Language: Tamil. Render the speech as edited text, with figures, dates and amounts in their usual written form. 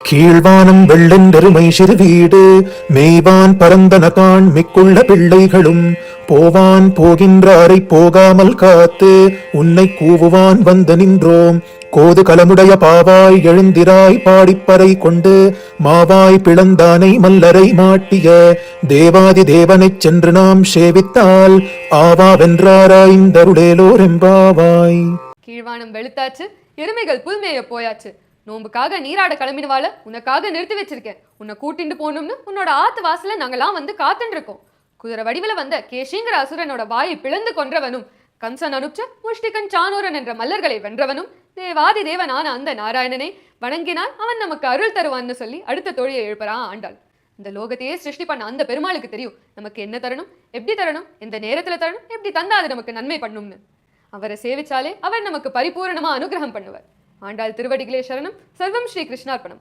கீழ்வானம் வெள்ளென்றெருமை சிறு வீடு மேய்வான் பரந்தனகான் மிக்குள்ள பிள்ளைகளும் போவான் போகின்றாரை போகாமல் காத்து உன்னை கூவுவான் வந்து நின்றோம். கோது கலமுடைய பாவாய் எழுந்திராய் பாடிப்பறை கொண்டு மாவாய் பிளந்தானை மல்லரை மாட்டிய தேவாதி தேவனைச் சென்று நாம் சேவித்தால் ஆவா வென்றாராய்ந்தருளேலோர் எம்பாவாய். கீழ்வானம் வெளுத்தாச்சு, எருமைகள் புல்மேய போயாச்சு. நோம்புக்காக நீராட கிளம்பிடுவாள உனக்காக நிறுத்தி வச்சிருக்கேன். உன்னை கூட்டிட்டு போகணும்னு உன்னோட ஆத்து வாசல நாங்கெல்லாம் வந்து காத்துட்டு இருக்கோம். குதிரை வடிவில வந்த கேஷிங்கிற அசுரனோட வாயை பிளந்து கொன்றவனும், கம்சன் அனுப்ச முஷ்டிகன் சானூரன் என்ற மல்லர்களை வென்றவனும், தேவாதி தேவனான அந்த நாராயணனை வணங்கினால் அவன் நமக்கு அருள் தருவான்னு சொல்லி அடுத்த தோழியை எழுப்புறான் ஆண்டாள். இந்த லோகத்தையே சிருஷ்டி பண்ண அந்த பெருமாளுக்கு தெரியும் நமக்கு என்ன தரணும், எப்படி தரணும், எந்த நேரத்துல தரணும், எப்படி தந்தா அது நமக்கு நன்மை பண்ணும்னு. அவரை சேவிச்சாலே அவர் நமக்கு பரிபூரணமா அனுகிரகம் பண்ணுவார். ஆண்டாள் திருவடிகளே சரணம். சர்வம் ஸ்ரீ கிருஷ்ணார்ப்பணம்.